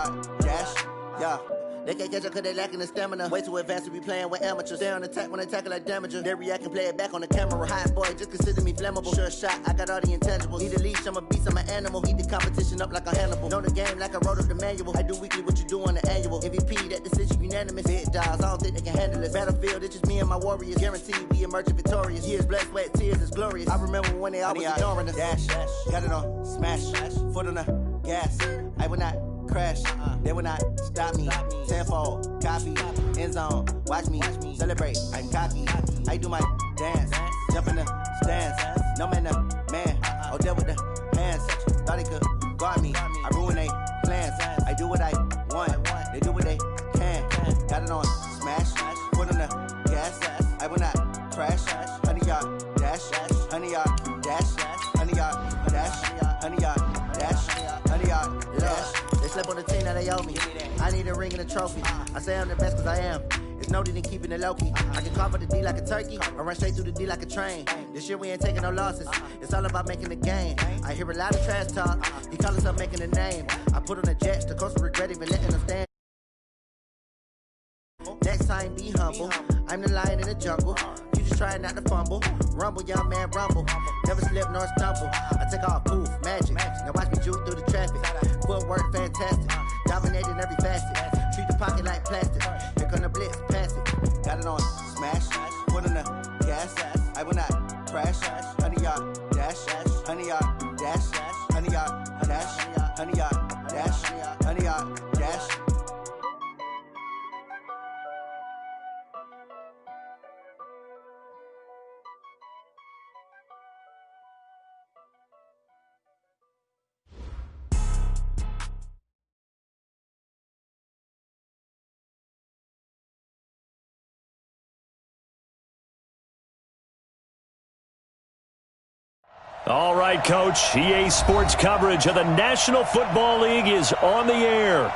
yard dash, yeah. They can't catch up cause they lacking the stamina. Way too advanced to be playing with amateurs. Stay on attack when they tackle like damager. They react and play it back on the camera. Hot boy, just consider me flammable. Sure shot, I got all the intangibles. Need a leash, I'm a beast, I'm an animal. Heat the competition up like a Hannibal. Know the game like I wrote up the manual. I do weekly what you do on the annual. MVP, that decision unanimous. Big dogs, I don't think they can handle it. Battlefield, it's just me and my warriors. Guaranteed we emerging victorious. Years, blood, sweat, tears, it's glorious. I remember when they always ignoring us. Dash, got it on, smash, foot on the gas. I will not crash, they will not stop me. Tenfold, copy, end zone, watch me celebrate. I'm cocky, I do my dance, jump in the stands. No man, the man, Odell with the hands. Thought he could guard me, I ruin they plans. I do what I want, they do what they can. Got it on smash, foot on the gas. I will not crash, 100-yard dash, 100-yard dash, 100-yard dash, 100-yard dash, 100-yard dash. They slept on the team, now they owe me. I need a ring and a trophy. I say I'm the best cause I am. It's no need in keeping it low-key. I can cover the D like a turkey or run straight through the D like a train. This year we ain't taking no losses. It's all about making the game. I hear a lot of trash talk. He call us up making a name. I put on the jets. The coach will regret even letting them stand. Next time, be humble. I'm the lion in the jungle. You just try not to fumble. Rumble, young man, rumble. Never slip nor stumble. I take off, poof, magic. Now watch me juke through the traffic. Footwork, fantastic. Dominating every facet. Treat the pocket like plastic. Here come the blitz, pass it. Got it on, smash. Foot on the gas. I will not crash. 100-yard dash. 100-yard dash. 100-yard dash. 100-yard dash. 100-yard dash. All right, Coach. EA Sports coverage of the National Football League is on the air.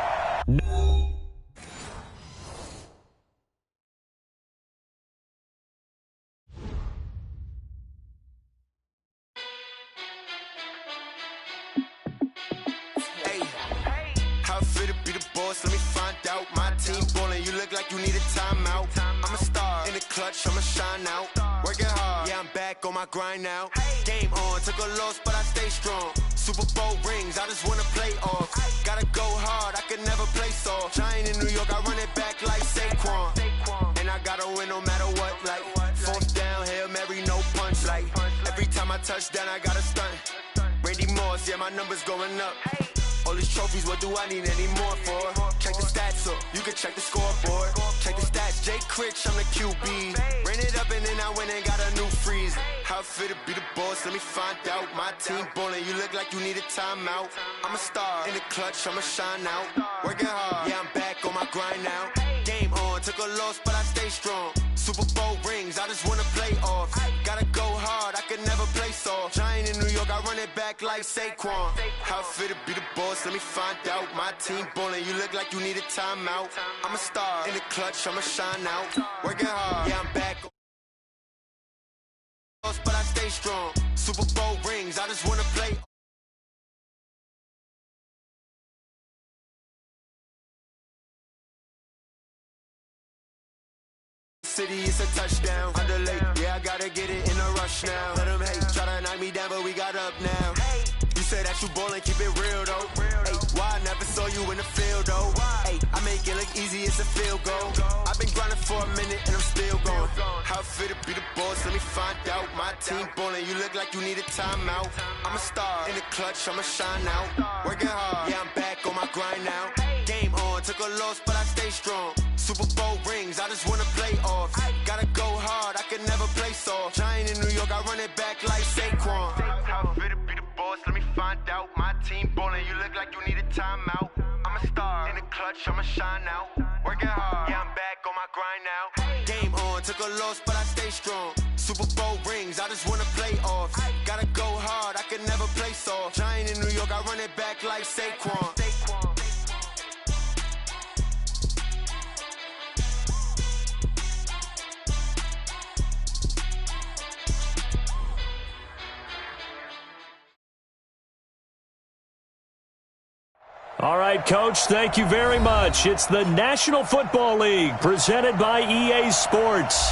Hey, how fit to be the boss? Let me find out. My team ballin', you look like you need a timeout. I'm a star in the clutch, I'ma shine out. Working hard, yeah, I'm back on my grind now. Game on, took a loss, but I stay strong. Super Bowl rings, I just wanna play off. Gotta go hard, I could never play soft. Giant in New York, I run it back like Saquon. And I gotta win no matter what, like fourth down, Hail Mary, no punch. Like every time I touch down, I gotta stunt. Randy Moss, yeah, my numbers going up. All these trophies, what do I need any more for? Check the stats up, you can check the scoreboard. Check the stats, Jake Critch, I'm the QB. Ran it up and then I went and got a new freeze. How fit to be the boss, let me find out. My team ballin', you look like you need a timeout. I'm a star in the clutch, I'ma shine out. Working hard, yeah, I'm back on my grind now. Game on, took a loss, but I stay strong. Super Bowl rings, I just wanna play off. Gotta go hard, I could never play soft. Giant in New York, I run it back like Saquon. How fit to be the boss, let me find out. My team ballin', you look like you need a timeout. I'm a star in the clutch, I'ma shine out. Working hard, yeah, I'm back. But I stay strong. Super Bowl rings, I just wanna play. City, it's a touchdown. Underlay, yeah, I gotta get it in a rush now. Let them hate, try to knock me down, but we got up now. You say that you ballin', keep it real though. Hey, why I never saw you in the field though? Hey, I make it look easy, it's a field goal. I've been grinding for a minute and I'm still going. How fit to be the boss, let me find out. My team ballin', you look like you need a timeout. I'm a star in the clutch, I'ma shine out. Working hard, yeah, I'm back on my grind now. Game on, took a loss, but I stay strong. Super Bowl rings, I just wanna play off. Gotta go hard, I could never play soft. Giant in New York, I run it back like Saquon. How fit to be the boss, let me find out. My team ballin', you look like you need a timeout. I'm a star in the clutch, I'ma shine out. Working hard, yeah, I'm back on my grind now. Game on, took a loss, but I stay strong. Super Bowl rings, I just wanna play off. Gotta go hard, I could never play soft. Giant in New York, I run it back like Saquon. All right, Coach, thank you very much. It's the National Football League presented by EA Sports.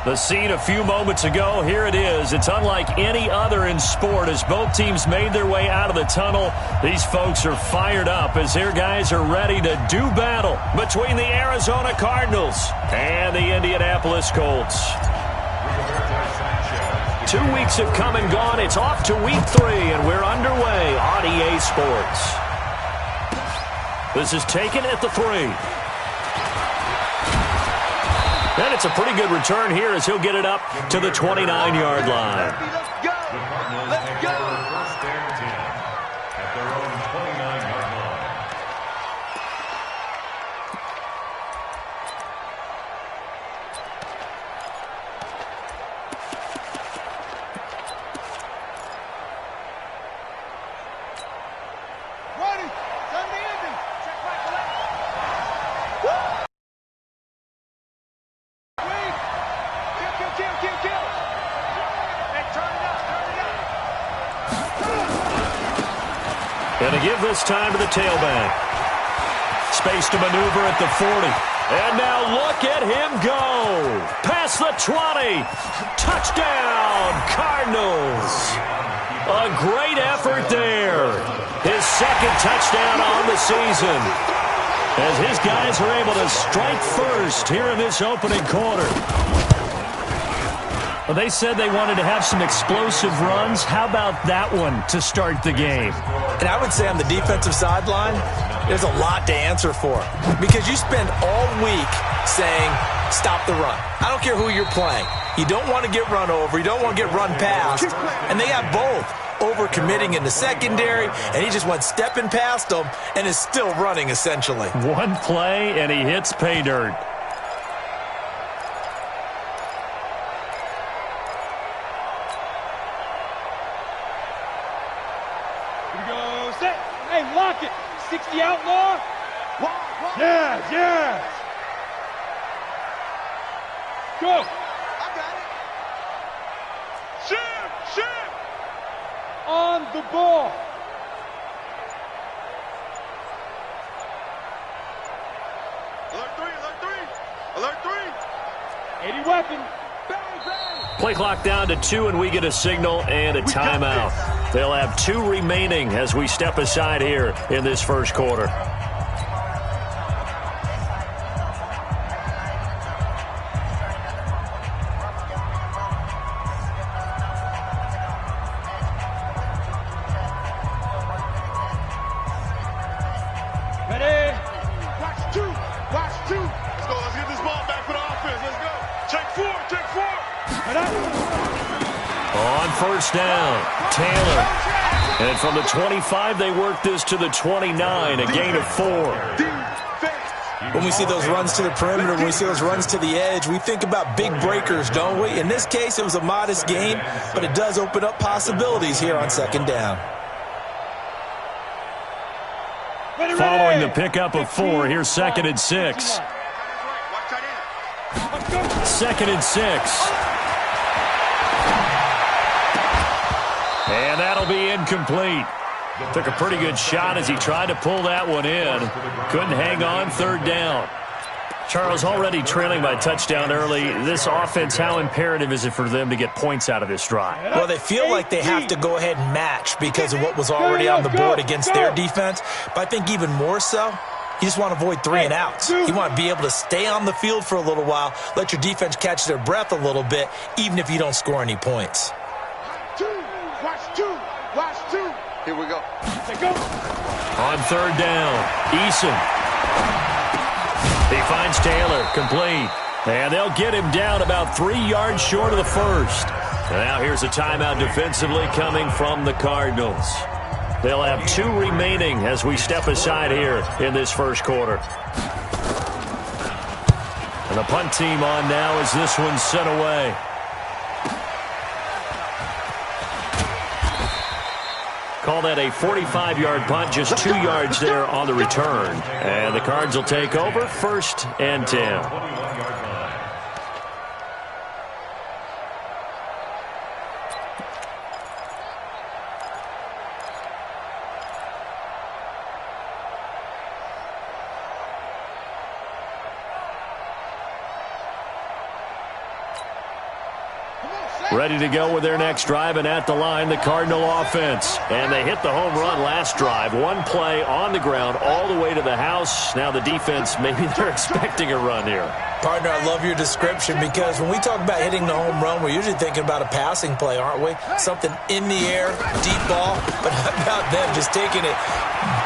The scene a few moments ago, here it is. It's unlike any other in sport as both teams made their way out of the tunnel. These folks are fired up as their guys are ready to do battle between the Arizona Cardinals and the Indianapolis Colts. 2 weeks have come and gone. It's off to week 3, and we're underway on EA Sports. This is taken at the 3. And it's a pretty good return here as he'll get it up to the 29-yard line. Let's go! Let's go! First down 10 at their own 29-yard line. Ready! Send the ending! Check back to left! Kill! Hey, turn it up! And to give this time to the tailback. Space to maneuver at the 40. And now look at him go. Past the 20. Touchdown, Cardinals. A great effort there. His second touchdown on the season. As his guys are able to strike first here in this opening quarter. Well, they said they wanted to have some explosive runs. How about that one to start the game? And I would say on the defensive sideline, there's a lot to answer for. Because you spend all week saying, stop the run. I don't care who you're playing. You don't want to get run over. You don't want to get run past. And they got both. Over-committing in the secondary, and he just went stepping past them and is still running, essentially. One play, and he hits pay dirt. Set. Hey, lock it. 60 outlaw. Yeah. Go. I got it. Ship. On the ball. Alert 3. 80 weapon. Bang. Play clock down to 2, and we get a signal and a timeout. They'll have 2 remaining as we step aside here in this first quarter. Ready? Watch 2. Let's go. Let's get this ball back for the offense. Let's go. Take 4. On first down, Taylor. And from the 25, they work this to the 29, a gain of 4. When we see those runs to the perimeter, when we see those runs to the edge, we think about big breakers, don't we? In this case, it was a modest gain, but it does open up possibilities here on second down. Following the pickup of 4, here's 2nd and 6. 2nd and 6. And that'll be incomplete. Took a pretty good shot as he tried to pull that one in. Couldn't hang on, 3rd down. Charles, already trailing by touchdown early. This offense, how imperative is it for them to get points out of this drive? Well, they feel like they have to go ahead and match because of what was already on the board against their defense. But I think even more so, you just want to avoid 3 and outs. You want to be able to stay on the field for a little while, let your defense catch their breath a little bit, even if you don't score any points. Watch 2. Here we go. On 3rd down, Eason. He finds Taylor, complete. And they'll get him down about 3 yards short of the first. And now here's a timeout defensively coming from the Cardinals. They'll have 2 remaining as we step aside here in this first quarter. And the punt team on now as this one's sent away. Call that a 45-yard punt, just 2 yards there on the return. And the Cards will take over, 1st and 10. Ready to go with their next drive, and at the line, the Cardinal offense. And they hit the home run last drive. One play on the ground all the way to the house. Now the defense, maybe they're expecting a run here. Partner, I love your description because when we talk about hitting the home run, we're usually thinking about a passing play, aren't we? Something in the air, deep ball. But how about them just taking it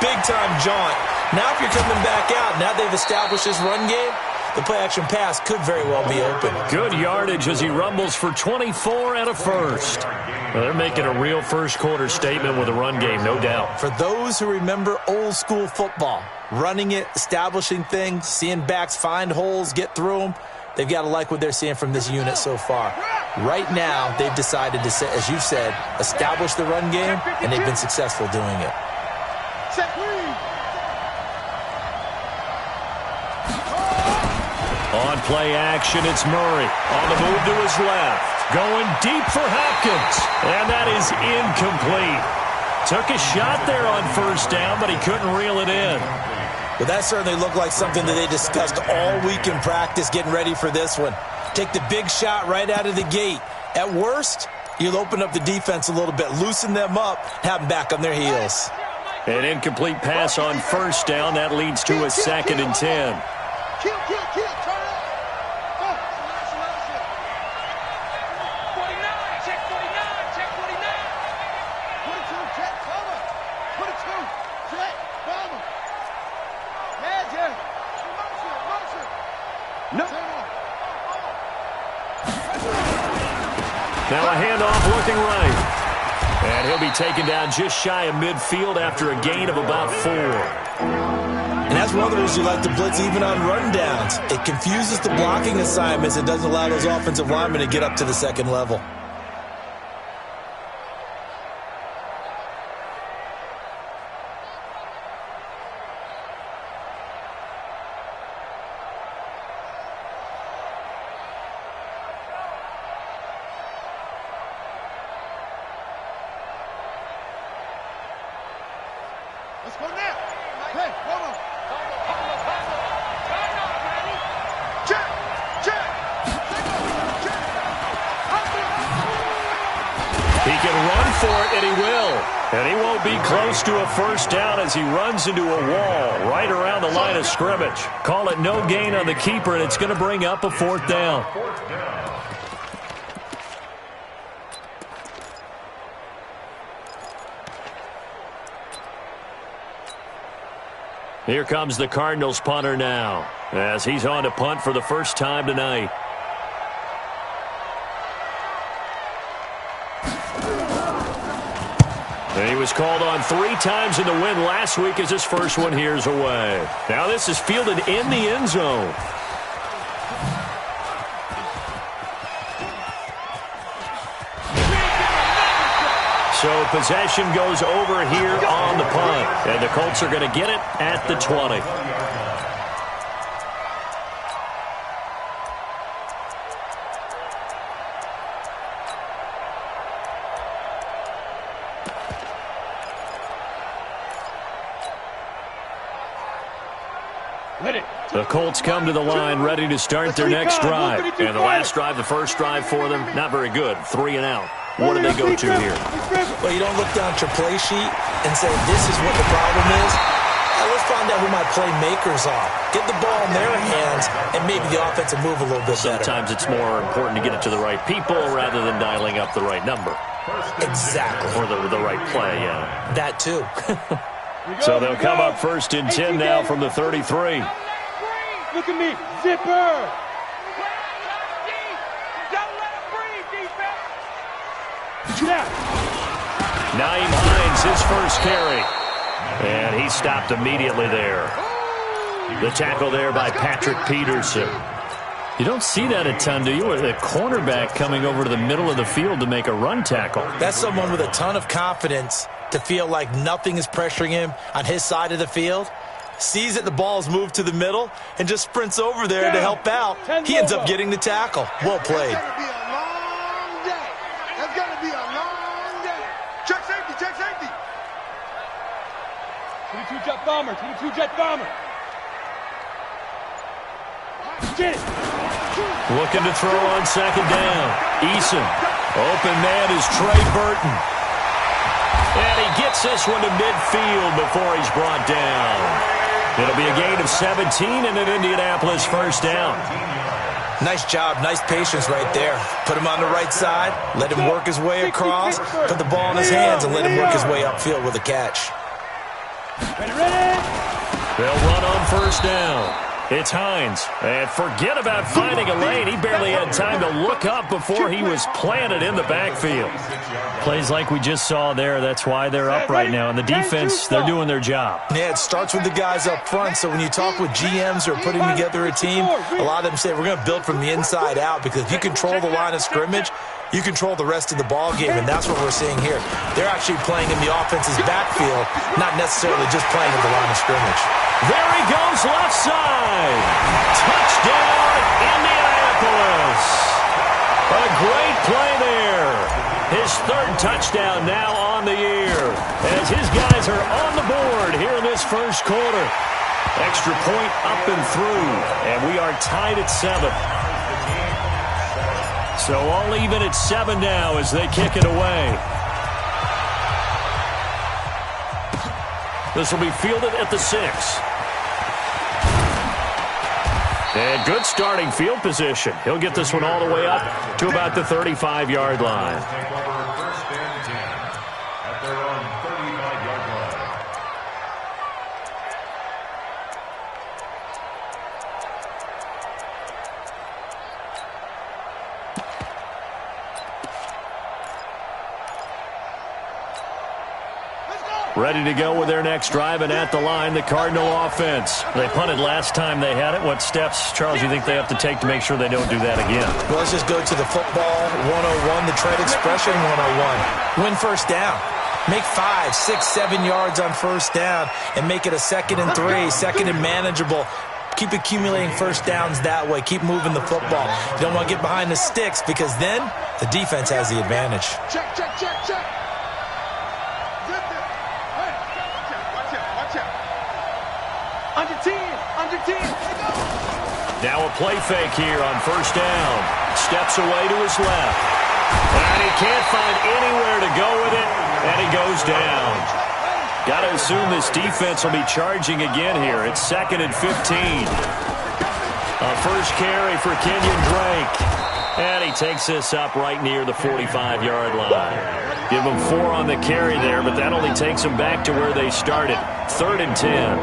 big-time jaunt? Now if you're coming back out, now they've established this run game, the play-action pass could very well be open. Good yardage as he rumbles for 24 and a first. Well, they're making a real first-quarter statement with a run game, no doubt. For those who remember old-school football, running it, establishing things, seeing backs find holes, get through them, they've got to like what they're seeing from this unit so far. Right now, they've decided to, as you said, establish the run game, and they've been successful doing it. On play action, it's Murray. On the move to his left. Going deep for Hopkins. And that is incomplete. Took a shot there on first down, but he couldn't reel it in. Well, that certainly looked like something that they discussed all week in practice getting ready for this one. Take the big shot right out of the gate. At worst, you'll open up the defense a little bit, loosen them up, have them back on their heels. An incomplete pass on first down. That leads to a 2nd and 10. Kill, turn it. Go. 49, check 49, check 49. 22, check, cover. 22, check, cover. Magic. Motion. No. Now a handoff looking right. And he'll be taken down just shy of midfield after a gain of about 4. And that's one of the reasons you like to blitz even on run downs. It confuses the blocking assignments. It doesn't allow those offensive linemen to get up to the second level. Let's go now. Hey, hold on. He can run for it, and he will. And he won't be close to a first down as he runs into a wall right around the line of scrimmage. Call it no gain on the keeper, and it's going to bring up a 4th down. Here comes the Cardinals punter now as he's on to punt for the first time tonight. And he was called on 3 times in the win last week as his first one here's away. Now this is fielded in the end zone. So possession goes over here on the punt. And the Colts are going to get it at the 20. The Colts come to the line ready to start their next drive. And the last drive, the first drive for them, not very good. 3 and out. What do they go to here? Well, you don't look down at your play sheet and say, this is what the problem is. Let's find out who my playmakers are. Get the ball in their hands, and maybe the offense will move a little bit better. Sometimes it's more important to get it to the right people rather than dialing up the right number. Exactly. Or the right play, yeah. That too. So they'll come up 1st and 10 now from the 33. Look at me, zipper. Nyheim Hines, his first carry. And he stopped immediately there. The tackle there by Patrick Peterson. You don't see that a ton, do you? With a cornerback coming over to the middle of the field to make a run tackle. That's someone with a ton of confidence to feel like nothing is pressuring him on his side of the field. Sees that the ball's moved to the middle and just sprints over there to help out. He ends up getting the tackle. Well played. That's going to be a long day. That's going to be a long day. Check safety, check safety. 22 jet bomber, 22 jet bomber. Looking to throw on 2nd down. Eason Open man is Trey Burton. And he gets this one to midfield before he's brought down. It'll be a gain of 17 and an Indianapolis first down. Nice job, nice patience right there. Put him on the right side, let him work his way across, put the ball in his hands, and let him work his way upfield with a catch. They'll run on first down. It's Hines. And forget about finding a lane. He barely had time to look up before he was planted in the backfield. Plays like we just saw there. That's why they're up right now. And the defense, they're doing their job. Yeah, it starts with the guys up front. So when you talk with GMs who are putting together a team, a lot of them say we're going to build from the inside out, because if you control the line of scrimmage, you control the rest of the ball game, and that's what we're seeing here. They're actually playing in the offense's backfield, not necessarily just playing at the line of scrimmage. There he goes, left side. Touchdown, Indianapolis. A great play there. His third touchdown now on the year, as his guys are on the board here in this first quarter. Extra point up and through, and we are tied at 7. So all even at 7 now as they kick it away. This will be fielded at the 6. And good starting field position. He'll get this one all the way up to about the 35-yard line. Take over first and 10 at their own 35-yard line. Ready to go with their next drive, and at the line, the Cardinal offense. They punted last time they had it. What steps, Charles, you think they have to take to make sure they don't do that again? Well, let's just go to the football 101, the trade expression 101. Win first down. Make 5, 6, 7 yards on first down and make it a 2nd and 3, 2nd and manageable. Keep accumulating first downs that way. Keep moving the football. You don't want to get behind the sticks, because then the defense has the advantage. Check, check, check, check. Under 10. Now a play fake here on first down. Steps away to his left. And he can't find anywhere to go with it, and he goes down. Got to assume this defense will be charging again here. It's 2nd and 15. A first carry for Kenyon Drake. And he takes this up right near the 45-yard line. Give him 4 on the carry there, but that only takes them back to where they started. 3rd and 10.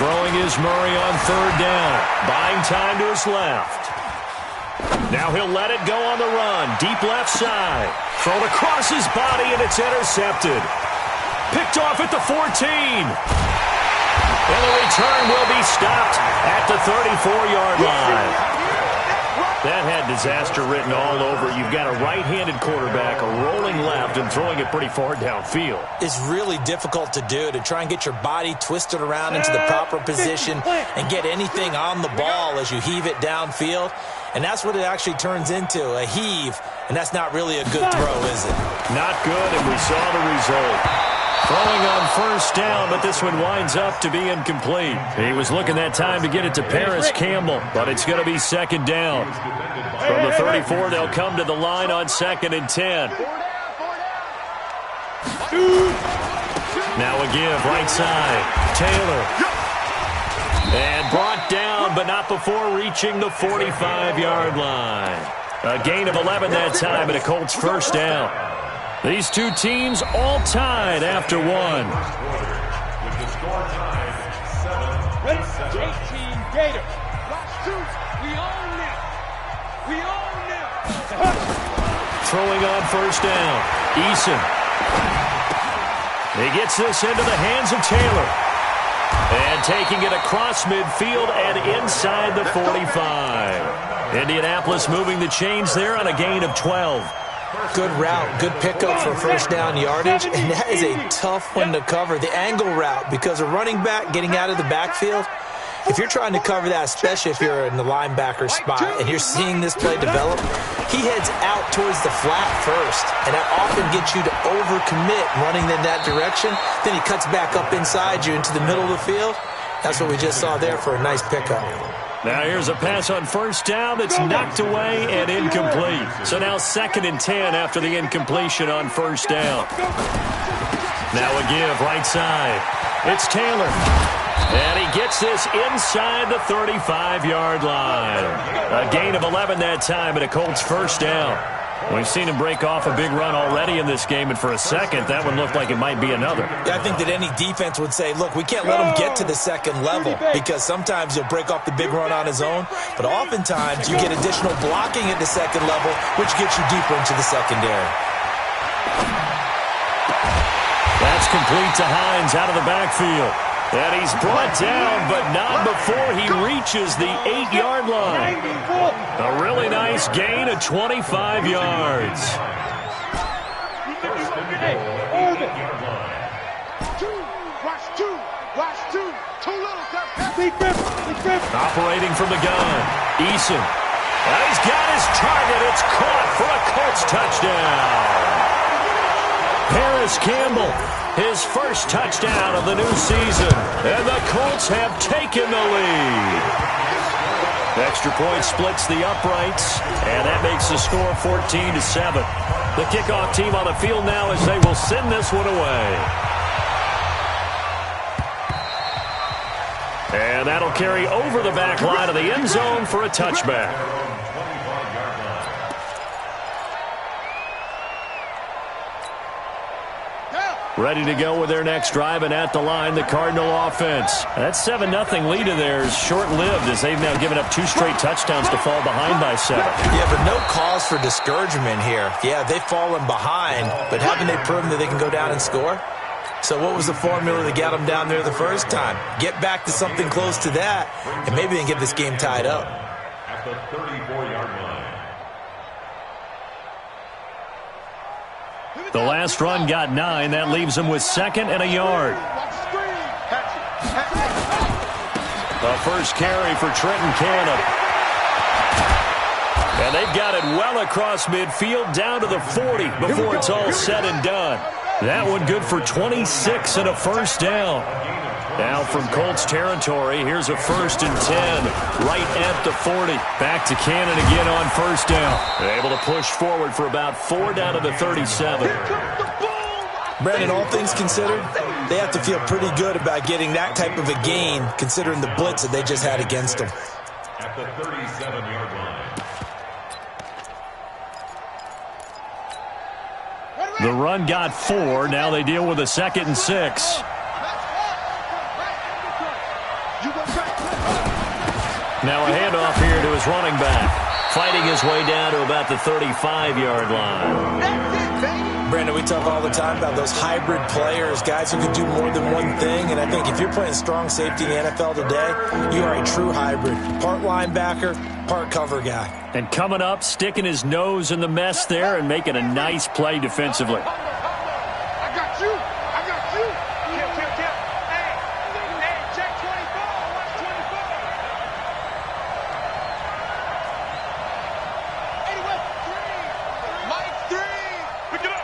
Throwing is Murray on 3rd down. Buying time to his left. Now he'll let it go on the run. Deep left side. Thrown across his body, and it's intercepted. Picked off at the 14. And the return will be stopped at the 34-yard line. That had disaster written all over. You've got a right-handed quarterback, a rolling left, and throwing it pretty far downfield. It's really difficult to do, to try and get your body twisted around into the proper position and get anything on the ball as you heave it downfield. And that's what it actually turns into, a heave. And that's not really a good throw, is it? Not good, and we saw the result. Throwing on first down, but this one winds up to be incomplete. He was looking that time to get it to Paris Campbell, but it's going to be 2nd down. From the 34, they'll come to the line on 2nd and 10. Now a give, right side. Taylor. And brought down, but not before reaching the 45-yard line. A gain of 11 that time, and a Colts first down. These two teams all tied after 1. With the score tied 7-7. 18 Gators. Watch 2. We own them. We own them. Throwing on first down. Eason. He gets this into the hands of Taylor. And taking it across midfield and inside the 45. Indianapolis moving the chains there on a gain of 12. Good route, good pickup for first down yardage, and that is a tough one to cover. The angle route, because a running back getting out of the backfield, If you're trying to cover that, especially if you're in the linebacker spot and you're seeing this play develop, he heads out towards the flat first, and that often gets you to overcommit running in that direction. Then he cuts back up inside you into the middle of the field. That's what we just saw there for a nice pickup. Now here's a pass on first down that's knocked away and incomplete. So now 2nd and 10 after the incompletion on first down. Now a give right side. It's Taylor. And he gets this inside the 35-yard line. A gain of 11 that time and a Colts first down. We've seen him break off a big run already in this game, and for a second, that one looked like it might be another. Yeah, I think that any defense would say, look, we can't let him get to the second level because sometimes he'll break off the big run on his own, but oftentimes you get additional blocking at the second level, which gets you deeper into the secondary. That's complete to Hines out of the backfield. And he's brought down, but not before he reaches the 8-yard line. A really nice gain of 25 yards. Operating from the gun, Eason. And he's got his target. It's caught for a Colts touchdown. Paris Campbell, his first touchdown of the new season. And the Colts have taken the lead. Extra point splits the uprights, and that makes the score 14-7. The kickoff team on the field now as they will send this one away. And that'll carry over the back line of the end zone for a touchback. Ready to go with their next drive, and at the line, the Cardinal offense. That 7-0 lead of theirs short-lived as they've now given up 2 straight touchdowns to fall behind by 7. Yeah, but no cause for discouragement here. Yeah, they've fallen behind, but haven't they proven that they can go down and score? So what was the formula that got them down there the first time? Get back to something close to that, and maybe they can get this game tied up. At the 34-yard line. The last run got 9. That leaves them with 2nd and a yard. The first carry for Trenton Cannon. And they've got it well across midfield down to the 40 before it's all said and done. That one good for 26 and a first down. Now from Colts territory, here's a 1st and 10 right at the 40. Back to Cannon again on first down. They're able to push forward for about 4 down to the 37. Brandon, all things considered, they have to feel pretty good about getting that type of a gain considering the blitz that they just had against them. At the 37-yard line. The run got 4. Now they deal with a 2nd and 6. Now a handoff here to his running back. Fighting his way down to about the 35-yard line. Brandon, we talk all the time about those hybrid players, guys who can do more than one thing. And I think if you're playing strong safety in the NFL today, you are a true hybrid. Part linebacker, part cover guy. And coming up, sticking his nose in the mess there and making a nice play defensively. I got you. I got you. Kill. Hey, check 24. Watch 24. Anyway, 3. Mike 3. Pick it up.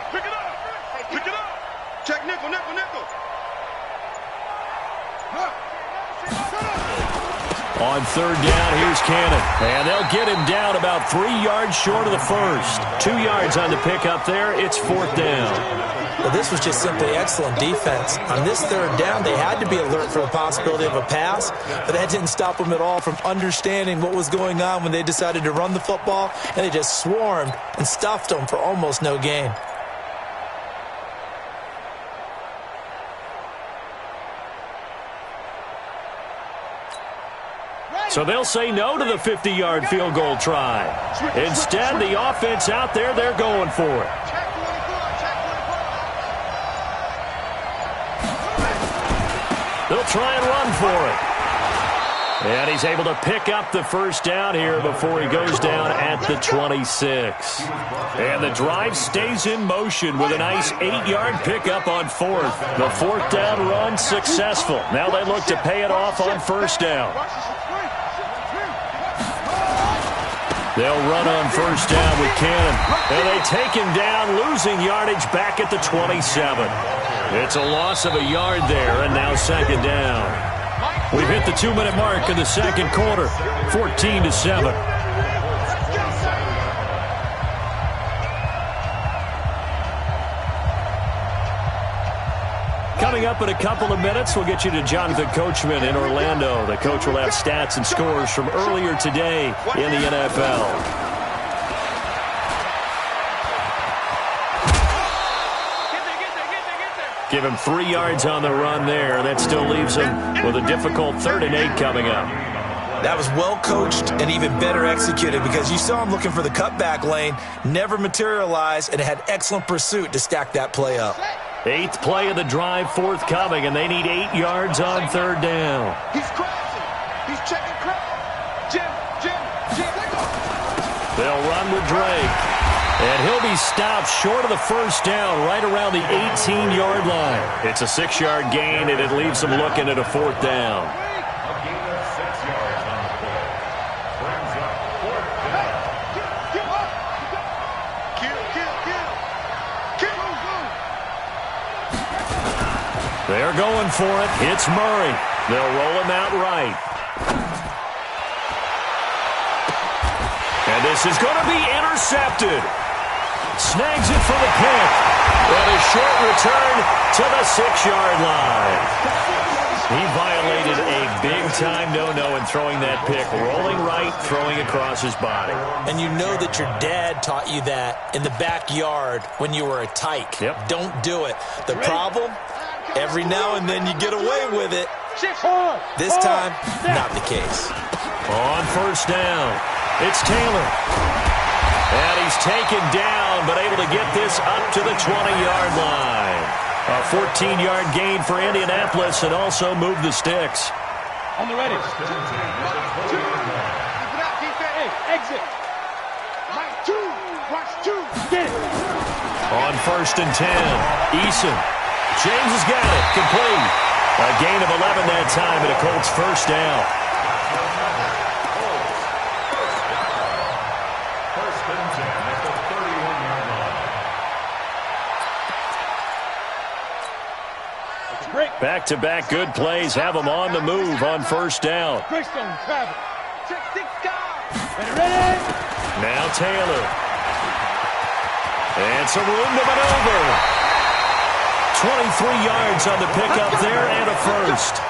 Check nickel. On 3rd down, here's Cannon. And they'll get him down about 3 yards short of the first. 2 yards on the pickup there. It's 4th down. Well, this was just simply excellent defense. On this 3rd down, they had to be alert for the possibility of a pass, but that didn't stop them at all from understanding what was going on when they decided to run the football, and they just swarmed and stuffed them for almost no gain. So they'll say no to the 50-yard field goal try. Instead, the offense out there, they're going for it. They'll try and run for it. And he's able to pick up the first down here before he goes down at the 26. And the drive stays in motion with a nice 8-yard pickup on fourth. The fourth down run successful. Now they look to pay it off on first down. They'll run on first down with Cannon. And they take him down, losing yardage back at the 27. It's a loss of a yard there, and now second down. We've hit the 2-minute mark in the second quarter, 14-7. Coming up in a couple of minutes, we'll get you to Jonathan Coachman in Orlando. The coach will have stats and scores from earlier today in the NFL. Give him 3 yards on the run there. That still leaves him with a difficult 3rd and 8 coming up. That was well coached and even better executed because you saw him looking for the cutback lane, never materialized, and had excellent pursuit to stack that play up. 8th play of the drive forthcoming, and they need 8 yards on 3rd down. He's crashing. He's checking crap. Jim. They'll run with Drake. And he'll be stopped short of the first down right around the 18-yard line. It's a 6-yard gain, and it leaves them looking at a 4th down. A gain of 6 yards on the play. Brings up 4th down. They're going for it. It's Murray. They'll roll him out right. And this is going to be intercepted. Snags it for the pick. And a short return to the 6-yard line. He violated a big-time no-no in throwing that pick. Rolling right, throwing across his body. And you know that your dad taught you that in the backyard when you were a tyke. Yep. Don't do it. The problem, every now and then you get away with it. This time, not the case. On first down, it's Taylor. And he's taken down, but able to get this up to the 20-yard line. A 14-yard gain for Indianapolis and also move the sticks. On the ready. Exit. Mike 2. Watch 2. Get it. On first and 10, Eason. James has got it. Complete. A gain of 11 that time and a Colts first down. Back-to-back good plays have them on the move on first down. Greystone, travel. Check 6 guys. Ready? Now Taylor. And some room to maneuver. 23 yards on the pickup there and a first.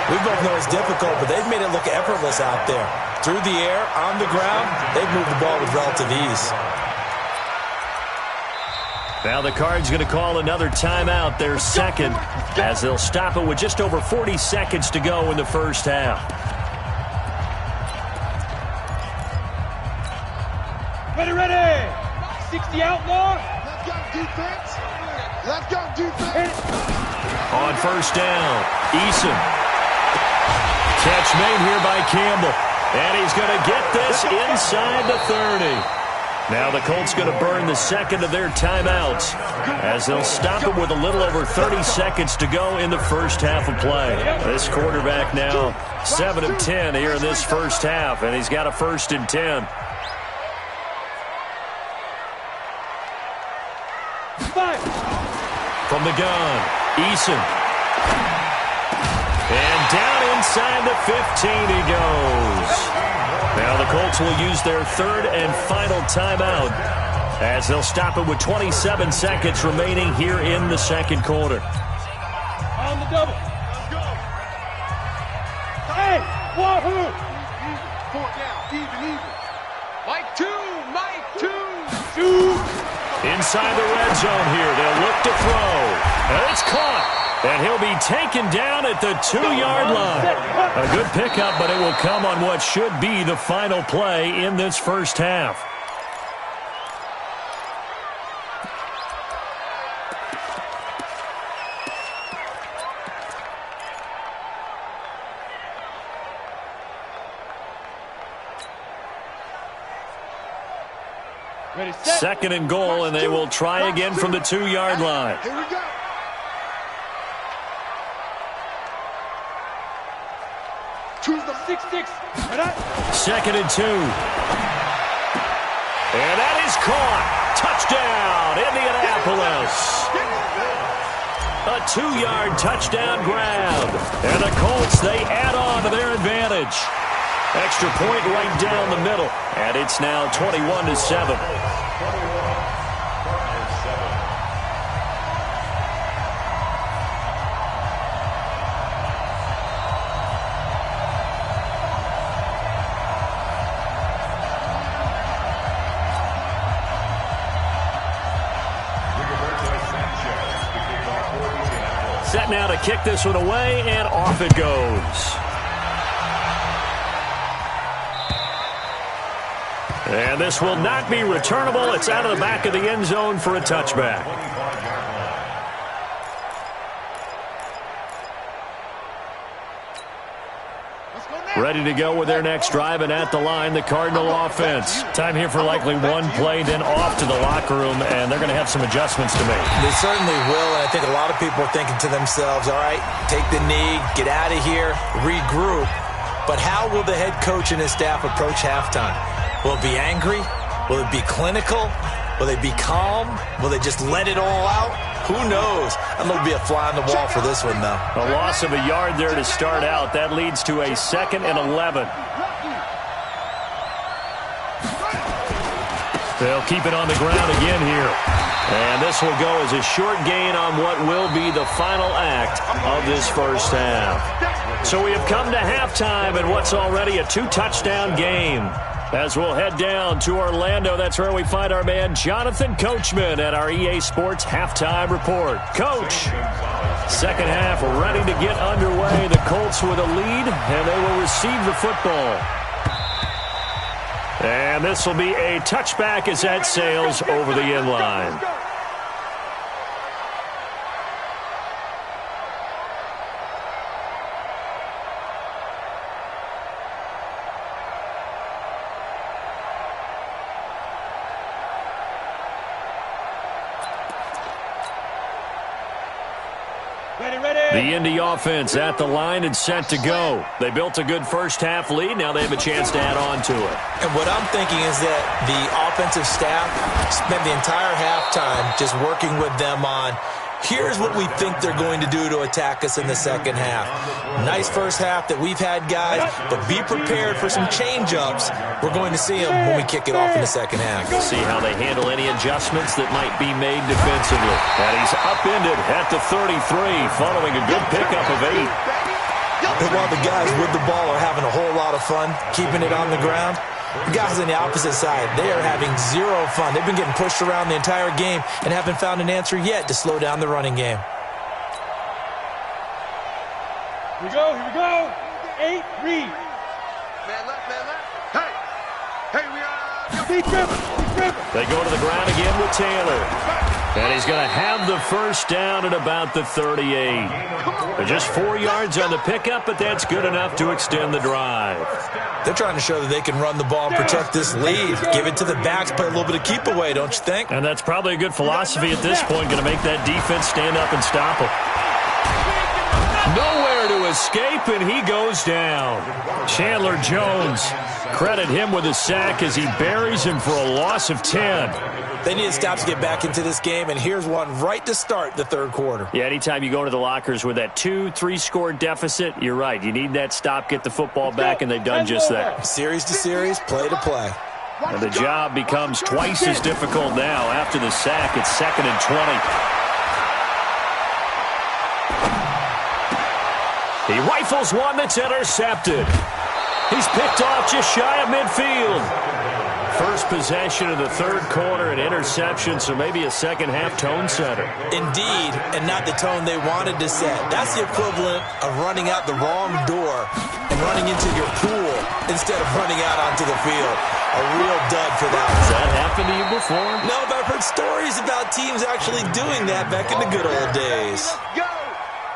We both know it's difficult, but they've made it look effortless out there. Through the air, on the ground, they've moved the ball with relative ease. Now the Cards going to call another timeout, their second, as they'll stop it with just over 40 seconds to go in the first half. Ready. 60 outlaw. Let's go defense. Let's go defense. On first down, Eason. Catch made here by Campbell. And he's going to get this inside the 30. Now the Colts going to burn the second of their timeouts as they'll stop it with a little over 30 seconds to go in the first half of play. This quarterback now 7 of 10 here in this first half, and he's got a 1st and 10. From the gun, Eason. And down inside the 15 he goes. Now the Colts will use their third and final timeout as they'll stop it with 27 seconds remaining here in the second quarter. On the double. Let's go. Hey, wahoo! Fourth down, even. Mike 2. Shoot. Inside the red zone here, they'll look to throw. And it's caught. And he'll be taken down at the 2-yard line. A good pickup, but it will come on what should be the final play in this first half. Second and goal, and they will try again from the 2-yard line. Here we go. Choose the 6-6. Second and 2. And that is caught. Touchdown, Indianapolis. A 2-yard touchdown grab. And the Colts, they add on to their advantage. Extra point right down the middle. And it's now 21-7. Set now to kick this one away, and off it goes. And this will not be returnable. It's out of the back of the end zone for a touchback. Ready to go with their next drive, and at the line, the Cardinal offense. Time here for likely one play, then off to the locker room, and they're going to have some adjustments to make. They certainly will, and I think a lot of people are thinking to themselves, all right, take the knee, get out of here, regroup. But how will the head coach and his staff approach halftime? Will it be angry? Will it be clinical? Will they be calm? Will they just let it all out? Who knows? I'm going to be a fly on the wall for this one, though. A loss of a yard there to start out. That leads to a 2nd and 11. They'll keep it on the ground again here. And this will go as a short gain on what will be the final act of this first half. So we have come to halftime in what's already a 2-touchdown game. As we'll head down to Orlando, that's where we find our man Jonathan Coachman at our EA Sports Halftime Report. Coach, second half ready to get underway. The Colts with a lead, and they will receive the football. And this will be a touchback as that sails over the end line. The Indy offense at the line and set to go. They built a good first half lead. Now they have a chance to add on to it. And what I'm thinking is that the offensive staff spent the entire halftime just working with them on, here's what we think they're going to do to attack us in the second half. Nice first half that we've had, guys, but be prepared for some change-ups. We're going to see them when we kick it off in the second half. See how they handle any adjustments that might be made defensively. And he's upended at the 33 following a good pickup of 8. And while the guys with the ball are having a whole lot of fun keeping it on the ground, the guys on the opposite side, they are having zero fun. They've been getting pushed around the entire game and haven't found an answer yet to slow down the running game. Here we go. 8, read. Man left. Hey, we are. Deep dribble. They go to the ground again with Taylor. And he's going to have the first down at about the 38. They're just 4 yards on the pickup, but that's good enough to extend the drive. They're trying to show that they can run the ball and protect this lead. Give it to the backs, play a little bit of keep away, don't you think? And that's probably a good philosophy at this point, going to make that defense stand up and stop him. Nowhere to escape, and he goes down. Chandler Jones, credit him with a sack as he buries him for a loss of 10. They need to stop to get back into this game, and here's one right to start the third quarter. Yeah, anytime you go into the lockers with that 2-3 score deficit, you're right. You need that stop, get the football back, and they've done just that. Series to series, play to play. And the job becomes twice as difficult now after the sack. It's 2nd and 20. He rifles one that's intercepted. He's picked off just shy of midfield. First possession of the third quarter, an interception, so maybe a second-half tone setter. Indeed, and not the tone they wanted to set. That's the equivalent of running out the wrong door and running into your pool instead of running out onto the field. A real dud for that. Has that happened to you before? No, but I've heard stories about teams actually doing that back in the good old days.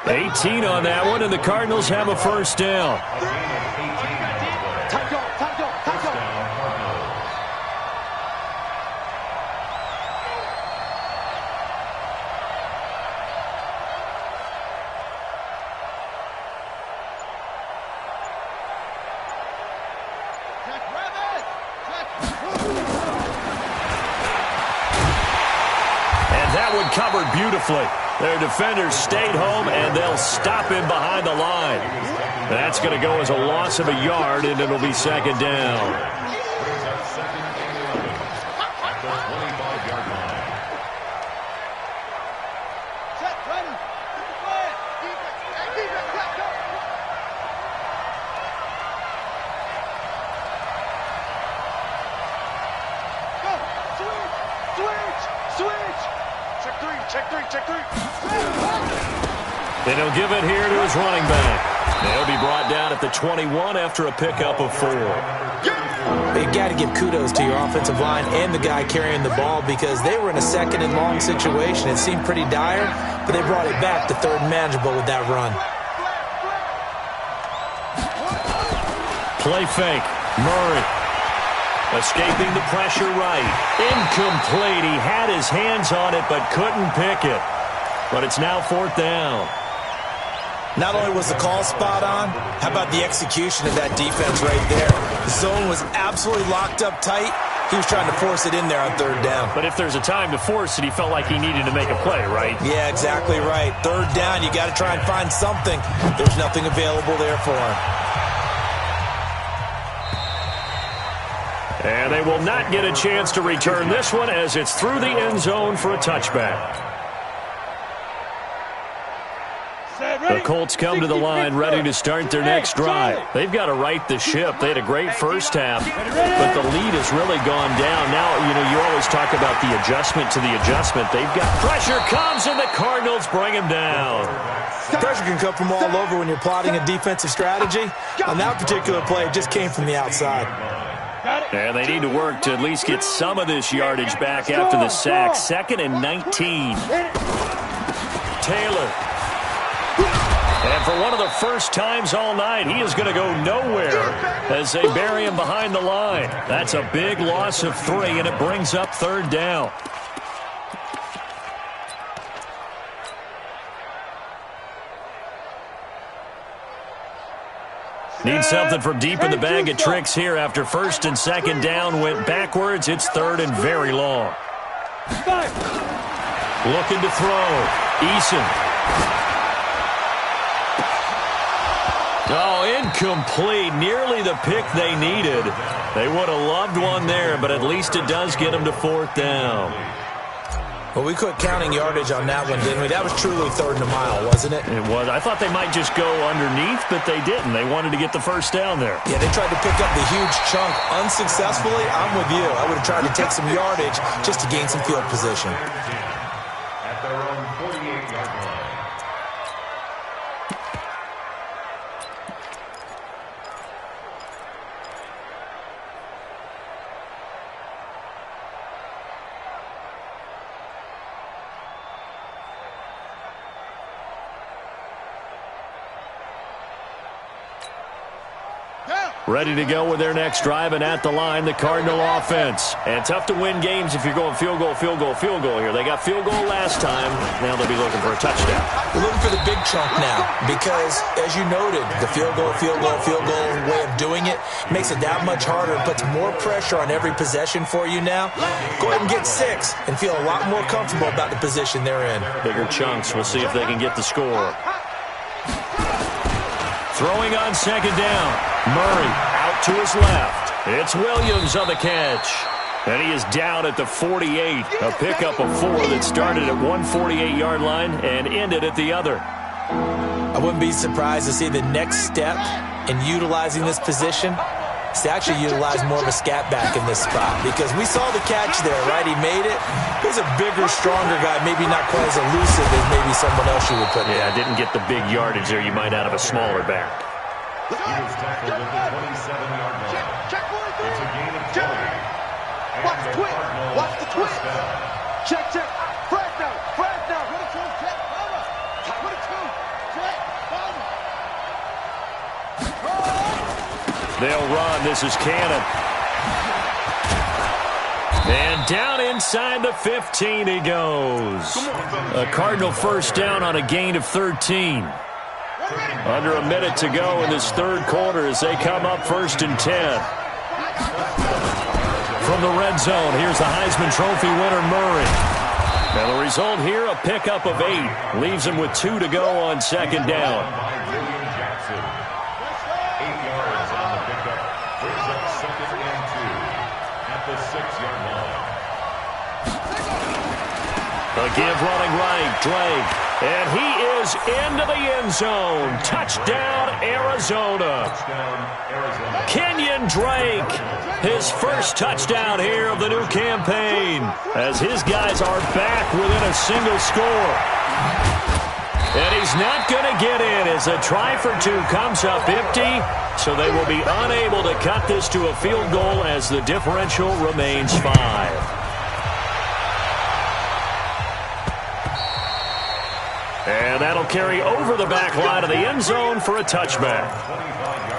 18 on that one, and the Cardinals have a first down. covered beautifully. Their defenders stayed home, and they'll stop him behind the line. That's going to go as a loss of a yard, and it'll be second down. Then he'll give it here to his running back. They'll be brought down at the 21 after a pickup of 4. You got to give kudos to your offensive line and the guy carrying the ball because they were in a second and long situation. It seemed pretty dire, but they brought it back to third and manageable with that run. Play fake. Murray. Escaping the pressure right. Incomplete. He had his hands on it but couldn't pick it. But it's now 4th down. Not only was the call spot on, how about the execution of that defense right there? The zone was absolutely locked up tight. He was trying to force it in there on 3rd down. But if there's a time to force it, he felt like he needed to make a play, right? Yeah, exactly right. 3rd down, you got to try and find something. There's nothing available there for him. And they will not get a chance to return this one as it's through the end zone for a touchback. The Colts come to the line ready to start their next drive. They've got to right the ship. They had a great first half, but the lead has really gone down. Now, you always talk about the adjustment to the adjustment. They've got pressure comes, and the Cardinals bring him down. Pressure can come from all over when you're plotting a defensive strategy. On that particular play, it just came from the outside. And they need to work to at least get some of this yardage back after the sack. 2nd and 19. Taylor. And for one of the first times all night, he is going to go nowhere as they bury him behind the line. That's a big loss of 3, and it brings up 3rd down. Need something from deep in the bag of tricks here after 1st and 2nd down went backwards. It's 3rd and very long. Looking to throw. Eason. Oh, incomplete. Nearly the pick they needed. They would have loved one there, but at least it does get them to 4th down. Well, we quit counting yardage on that one, didn't we? That was truly 3rd and a mile, wasn't it? It was. I thought they might just go underneath, but they didn't. They wanted to get the 1st down there. Yeah, they tried to pick up the huge chunk unsuccessfully. I'm with you. I would have tried to take some yardage just to gain some field position. At their own 48-yard line. Ready to go with their next drive, and at the line, the Cardinal offense. And tough to win games if you're going field goal, field goal, field goal here. They got field goal last time. Now they'll be looking for a touchdown. We're looking for the big chunk now because, as you noted, the field goal way of doing it makes it that much harder and puts more pressure on every possession for you now. Go ahead and get 6 and feel a lot more comfortable about the position they're in. Bigger chunks. We'll see if they can get the score. Throwing on 2nd down. Murray out to his left. It's Williams on the catch. And he is down at the 48. A pickup of 4 that started at 148-yard line and ended at the other. I wouldn't be surprised to see the next step in utilizing this position is to actually utilize more of a scat back in this spot because we saw the catch there, right? He made it. He's a bigger, stronger guy, maybe not quite as elusive as maybe someone else you would put in. Yeah, didn't get the big yardage there you might out of a smaller back. He was tackled at the 27-yard line. It's a gain of 20. Watch the twist. Watch the twist. Check. Fred down. What a two. Check. Over. What a two. Check. Over. They'll run. This is Cannon. And down inside the 15 he goes. A Cardinal 1st down on a gain of 13. Under a minute to go in this 3rd quarter as they come up 1st and 10. From the red zone, here's the Heisman Trophy winner, Murray. And the result here, a pickup of 8. Leaves him with 2 to go on second down. By William Jackson. 8 yards on the pickup. Brings up 2nd and 2 at the 6-yard line. The give running right, Drake. And he is into the end zone. Touchdown, Arizona. Touchdown, Arizona. Kenyon Drake, his first touchdown here of the new campaign, as his guys are back within a single score. And he's not going to get in as a try for 2 comes up empty, so they will be unable to cut this to a field goal as the differential remains 5. And that'll carry over the back line of the end zone for a touchback. 25-yard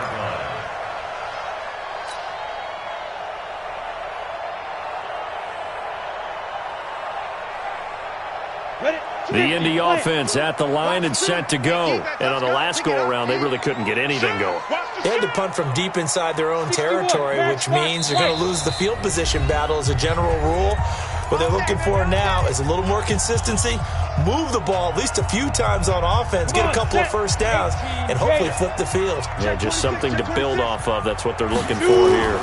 line. The Indy offense at the line and set to go. And on the last go-around, they really couldn't get anything going. They had to punt from deep inside their own territory, which means they're going to lose the field position battle as a general rule. What they're looking for now is a little more consistency, move the ball at least a few times on offense, get a couple of first downs, and hopefully flip the field. Yeah, just something to build off of. That's what they're looking for here.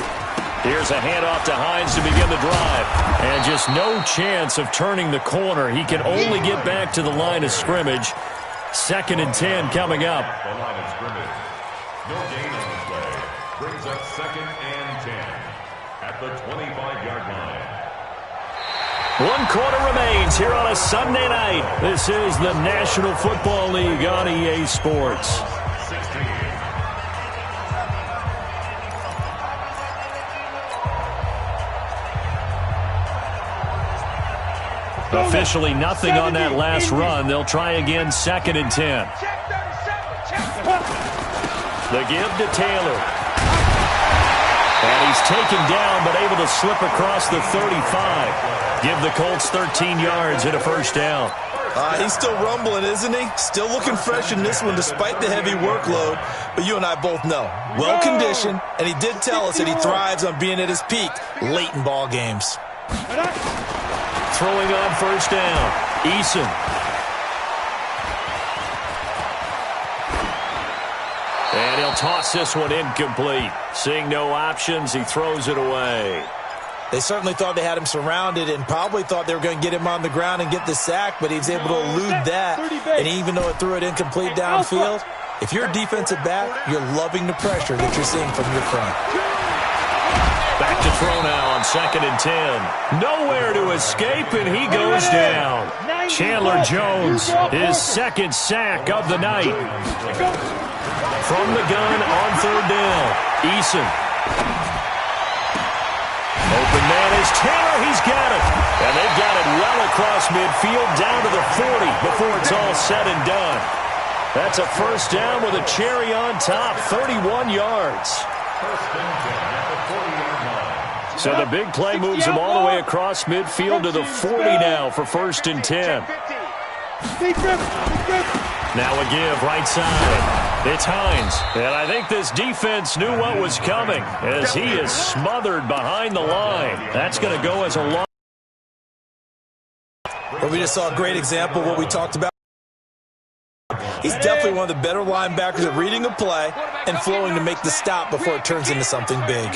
Here's a handoff to Hines to begin the drive. And just no chance of turning the corner. He can only get back to the line of scrimmage. 2nd and 10 coming up. The line of scrimmage. No gain on the play. Brings up 2nd and 10 at the 25-yard line. 1 quarter remains here on a Sunday night. This is the National Football League on EA Sports. 16. Officially nothing on that last run. They'll try again 2nd and 10. The give to Taylor. And he's taken down but able to slip across the 35. Give the Colts 13 yards and a first down. He's still rumbling, isn't he? Still looking fresh in this one despite the heavy workload. But you and I both know, well-conditioned, and he did tell us that he thrives on being at his peak late in ball games. Throwing on first down, Eason. And he'll toss this one incomplete. Seeing no options, he throws it away. They certainly thought they had him surrounded and probably thought they were going to get him on the ground and get the sack, but he was able to elude that. And even though it threw it incomplete downfield, if you're a defensive back, you're loving the pressure that you're seeing from your front. Back to throw now on 2nd and 10. Nowhere to escape, and he goes down. Chandler Jones, his 2nd sack of the night. From the gun on 3rd down, Eason. Open man is Taylor. He's got it. And they've got it well across midfield down to the 40 before it's all said and done. That's a first down with a cherry on top, 31 yards. First and 10 at the 40-yard line. So the big play moves him all the way across midfield to the 40 now for 1st and 10. Now a give right side. It's Hines. And I think this defense knew what was coming as he is smothered behind the line. That's going to go as a long. Well, we just saw a great example of what we talked about. He's definitely one of the better linebackers at reading a play and flowing to make the stop before it turns into something big.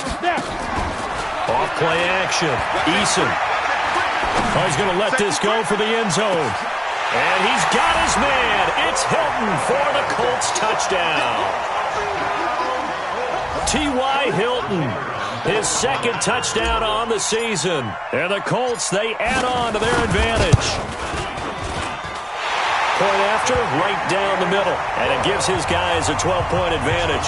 Off play action. Eason. Oh, he's going to let this go for the end zone. And he's got his man. It's Hilton for the Colts touchdown. T.Y. Hilton, his 2nd touchdown on the season. And the Colts, they add on to their advantage. Point after, right down the middle. And it gives his guys a 12-point advantage.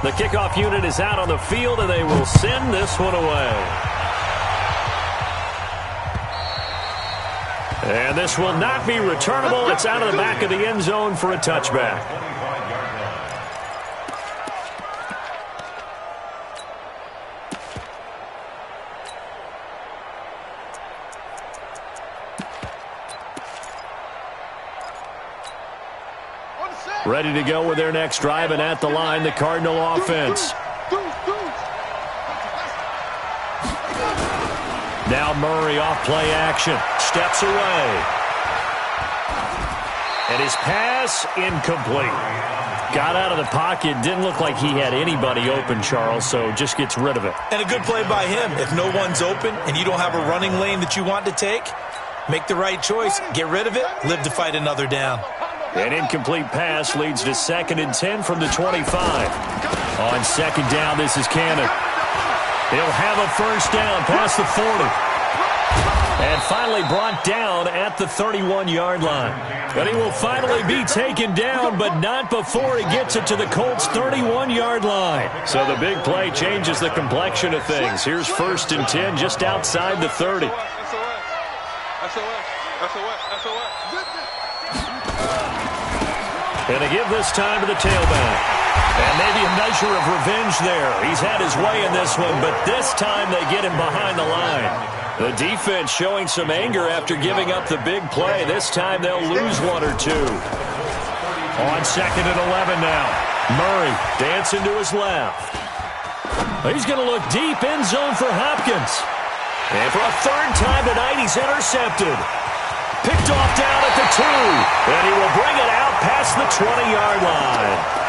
The kickoff unit is out on the field, and they will send this one away. And this will not be returnable. It's out of the back of the end zone for a touchback. Ready to go with their next drive, and at the line, the Cardinal offense. Now Murray off play action. Steps away. And his pass incomplete. Got out of the pocket. Didn't look like he had anybody open, Charles, so just gets rid of it. And a good play by him. If no one's open and you don't have a running lane that you want to take, make the right choice. Get rid of it. Live to fight another down. An incomplete pass leads to 2nd and 10 from the 25. On 2nd down, this is Cannon. He'll have a first down past the 40. And finally brought down at the 31-yard line. But he will finally be taken down, but not before he gets it to the Colts' 31-yard line. So the big play changes the complexion of things. Here's 1st and 10 just outside the 30. And they give this time to the tailback. And maybe a measure of revenge there. He's had his way in this one, but this time they get him behind the line. The defense showing some anger after giving up the big play. This time they'll lose 1 or 2. On 2nd and 11 now. Murray dancing to his left. He's going to look deep end zone for Hopkins. And for a 3rd time tonight, he's intercepted. Picked off down at the 2. And he will bring it out past the 20-yard line.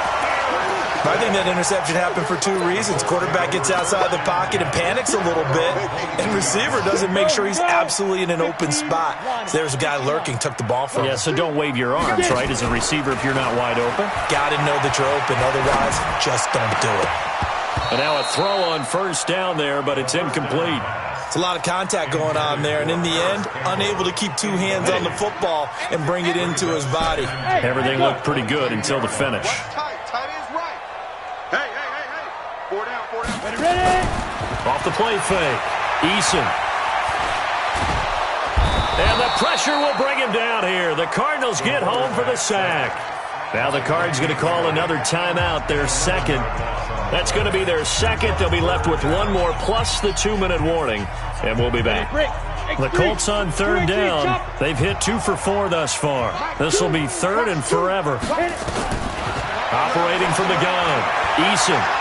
I think that interception happened for 2 reasons. Quarterback gets outside the pocket and panics a little bit, and receiver doesn't make sure he's absolutely in an open spot. So there's a guy lurking, took the ball from him. Yeah, so don't wave your arms, right, as a receiver if you're not wide open. Got to know that you're open, otherwise just don't do it. And now a throw on 1st down there, but it's incomplete. It's a lot of contact going on there, and in the end, unable to keep 2 hands on the football and bring it into his body. Everything looked pretty good until the finish. Off the play fake. Eason. And the pressure will bring him down here. The Cardinals get home for the sack. Now the Cards going to call another timeout, their 2nd. That's going to be their 2nd. They'll be left with 1 more plus the 2-minute warning, and we'll be back. The Colts on 3rd down. They've hit 2 for 4 thus far. This will be 3rd and forever. Operating from the gun. Eason.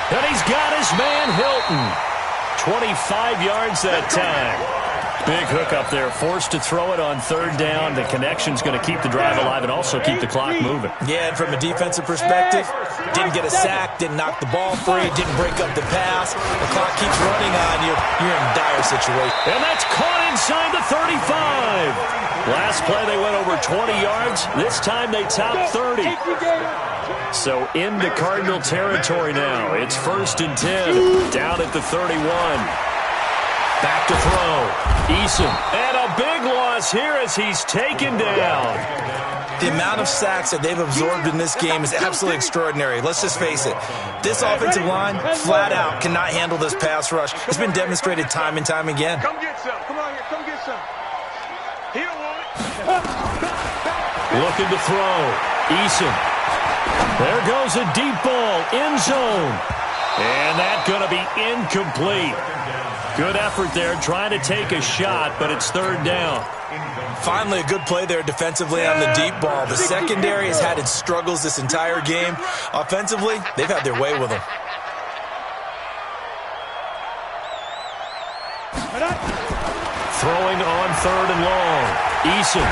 And he's got his man Hilton. 25 yards that time. Big hook up there. Forced to throw it on 3rd down. The connection's going to keep the drive alive and also keep the clock moving. Yeah, and from a defensive perspective, didn't get a sack, didn't knock the ball free, didn't break up the pass. The clock keeps running on you. You're in a dire situation. And that's caught inside the 35. Last play they went over 20 yards. This time they topped 30. So into Cardinal territory now. It's 1st and 10. Down at the 31. Back to throw. Eason. And a big loss here as he's taken down. The amount of sacks that they've absorbed in this game is absolutely extraordinary. Let's just face it. This offensive line, flat out, cannot handle this pass rush. It's been demonstrated time and time again. Come get some. Come on here. Come get some. He don't want it. Looking to throw. Eason. There goes a deep ball. End zone. And that's going to be incomplete. Good effort there, trying to take a shot, but it's 3rd down. Finally, a good play there defensively on the deep ball. The secondary has had its struggles this entire game. Offensively, they've had their way with them. Throwing on 3rd and long. Eason.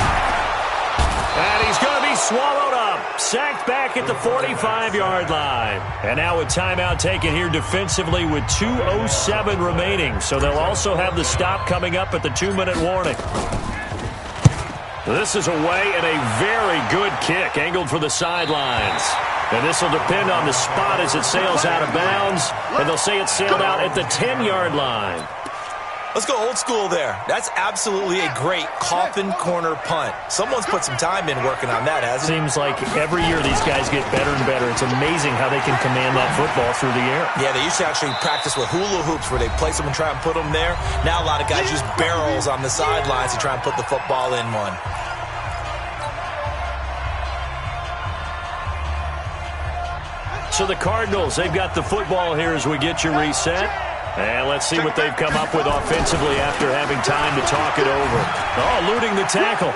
And he's going to be swallowed up. Sacked back at the 45-yard line. And now a timeout taken here defensively with 2:07 remaining. So they'll also have the stop coming up at the 2-minute warning. This is away and a very good kick angled for the sidelines. And this will depend on the spot as it sails out of bounds. And they'll say it sailed out at the 10-yard line. Let's go old school there. That's absolutely a great coffin corner punt. Someone's put some time in working on that, hasn't it? Seems like every year these guys get better and better. It's amazing how they can command that football through the air. Yeah, they used to actually practice with hula hoops where they place them and try and put them there. Now a lot of guys use barrels on the sidelines to try and put the football in one. So the Cardinals, they've got the football here as we get you reset. And let's see what they've come up with offensively after having time to talk it over. Oh, eluding the tackle.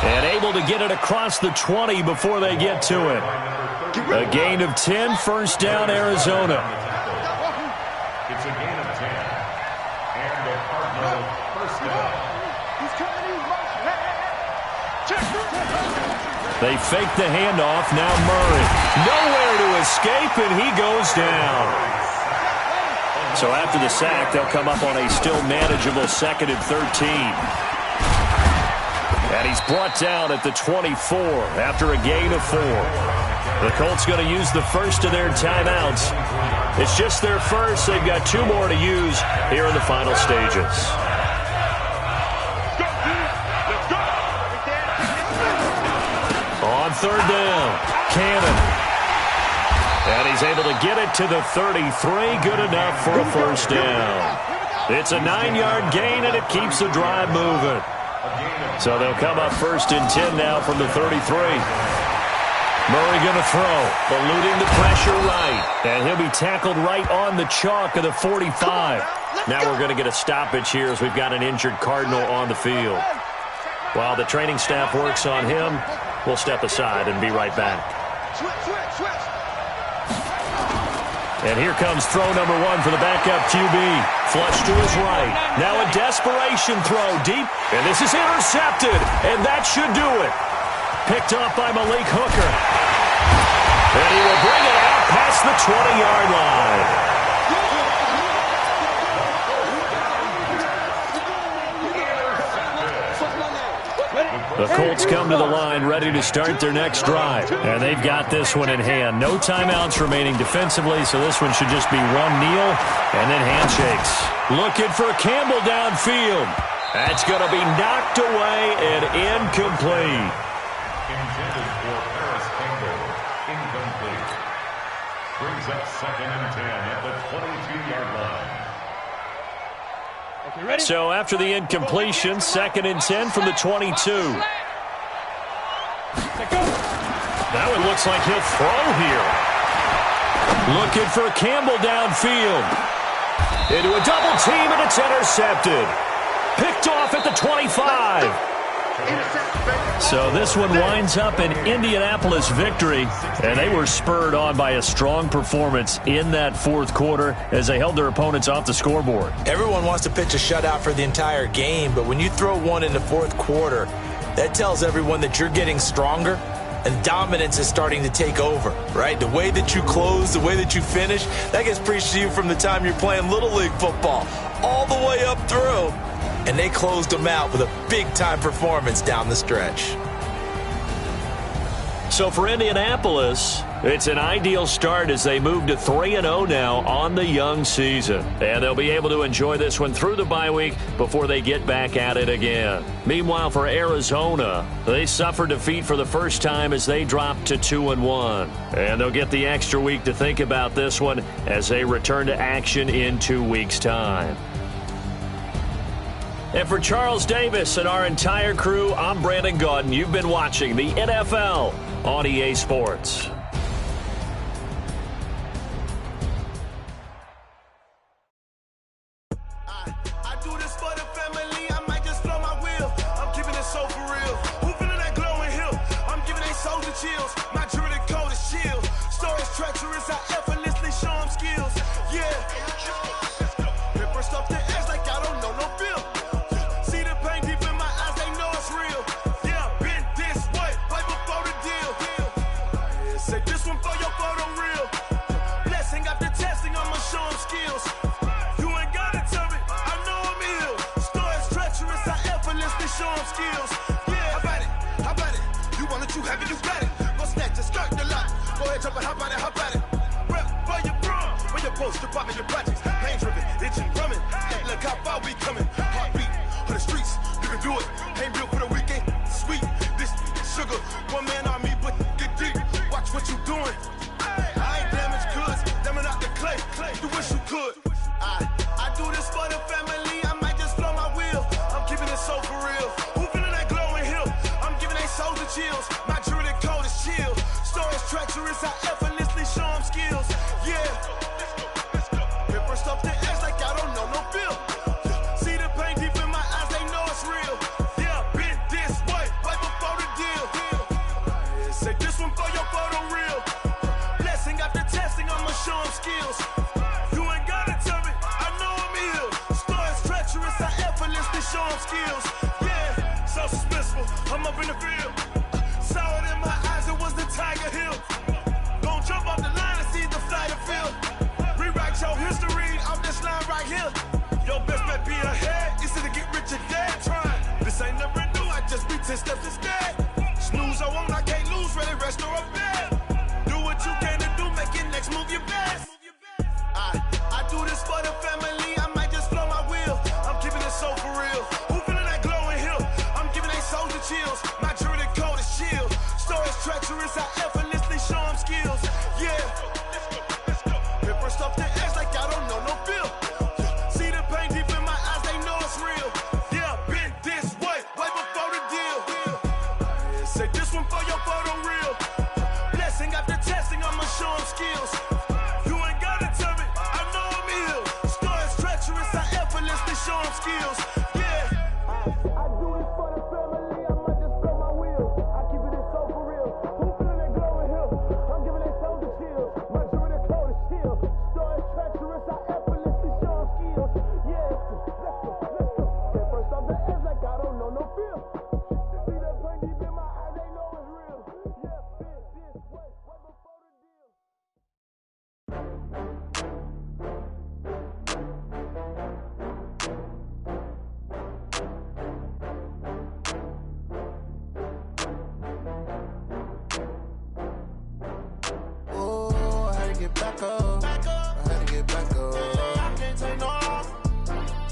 And able to get it across the 20 before they get to it. A gain of 10, first down, Arizona. It's a gain of 10. And the Cardinals first down. They fake the handoff. Now Murray. Nowhere to escape, and he goes down. So after the sack, they'll come up on a still manageable 2nd and 13. And he's brought down at the 24 after a gain of 4. The Colts going to use the first of their timeouts. It's just their first. They've got 2 more to use here in the final stages. On 3rd down, Cannon. And he's able to get it to the 33. Good enough for a first down. It's a 9-yard gain, and it keeps the drive moving. So they'll come up 1st and 10 now from the 33. Murray going to throw, eluding the pressure right. And he'll be tackled right on the chalk of the 45. Now we're going to get a stoppage here as we've got an injured Cardinal on the field. While the training staff works on him, we'll step aside and be right back. And here comes throw number 1 for the backup QB. Flush to his right. Now a desperation throw deep. And this is intercepted. And that should do it. Picked off by Malik Hooker. And he will bring it out past the 20-yard line. The Colts come to the line ready to start their next drive. And they've got this one in hand. No timeouts remaining defensively, so this one should just be one kneel and then handshakes. Looking for Campbell downfield. That's going to be knocked away and incomplete. Intended for Paris Campbell. Incomplete. Brings up 2nd and 10 at the 22-yard line. So after the incompletion, 2nd and 10 from the 22. Now it looks like he'll throw here. Looking for Campbell downfield. Into a double team, and it's intercepted. Picked off at the 25. So this one winds up an Indianapolis victory, and they were spurred on by a strong performance in that 4th quarter as they held their opponents off the scoreboard. Everyone wants to pitch a shutout for the entire game, but when you throw one in the 4th quarter, that tells everyone that you're getting stronger and dominance is starting to take over, right? The way that you close, the way that you finish, that gets preached to you from the time you're playing Little League football all the way up through. And they closed them out with a big-time performance down the stretch. So for Indianapolis, it's an ideal start as they move to 3-0 now on the young season. And they'll be able to enjoy this one through the bye week before they get back at it again. Meanwhile, for Arizona, they suffered defeat for the first time as they dropped to 2-1. And they'll get the extra week to think about this one as they return to action in 2 weeks' time. And for Charles Davis and our entire crew, I'm Brandon Gaudin. You've been watching the NFL on EA Sports. I do this for the family. I might just blow my wheel. I'm keeping it so for real. Who feeling that glowing hill? I'm giving they soldier chills. My jewelry cold as chill. Stories treacherous. I effortlessly show them skills. Yeah. Paper stuff that acts like I don't know no bill. See the pain deep in my eyes, they know it's real. Yeah, been this way, way before the deal. Say this one for your photo reel. Blessing after testing, I'ma show them skills. You ain't gotta tell me, I know I'm ill. Stories treacherous, I effortlessly show them skills. Yeah, how about it? You want it, you have it, you got it. Go snatch it, skirt the lot. Go ahead, jump it, how about it? Rep for your bro, for your post, your poppin', your projects. Pain driven, itching, drumming. Look how far we coming. Heartbeat on the streets, you can do it. Ain't built for the weekend, sweet. This sugar, one man on me, but get deep. Watch what you doing. I ain't damaged goods, damn it out the clay. You wish you could. I do this for the family. I might just blow my wheel. I'm keeping it so for real. Who feeling that glowing hill? I'm giving they soldier chills. My jewelry cold is chill. Stories treacherous. I effortlessly show them skills. Yeah. Paper stuff that acts like I don't know no bill. See the pain deep in my eyes. They know it's real. Yeah, been 10 steps instead. Snooze, I won't, I can't lose, ready, rest or I'm bad. Do what you can to do, make your next move your best. I do this for the family, I might just blow my wheel. I'm keeping it so for real. Who feeling that glowing hill? I'm giving they souls the chills. My jewelry code is chill. Stories treacherous, I effortlessly show them skills. Yeah. Paper stuff the edge like I don't know no feel. See the pain deep in my eyes, they know it's real. Yeah, been this way before the deal. Say this one for your photo reel. Blessing after testing, I'ma show them skills. You ain't gotta tell me, I know I'm ill. Stories treacherous, I effortlessly show them skills. Yeah. I do this for the family, I might just blow my wheel. I keep it so for real. Who feeling that glowing hill? I'm giving they souls the chills. My jewelry code is chill. Stories treacherous, I effortlessly show them skills. Yeah. Let's go. Get first off the edge like I don't know no feel. See that pain deep in my eyes, they know it's real. Yeah, been this way before the deal. Oh, I had to get back up. I had to get back up. I can't take no loss.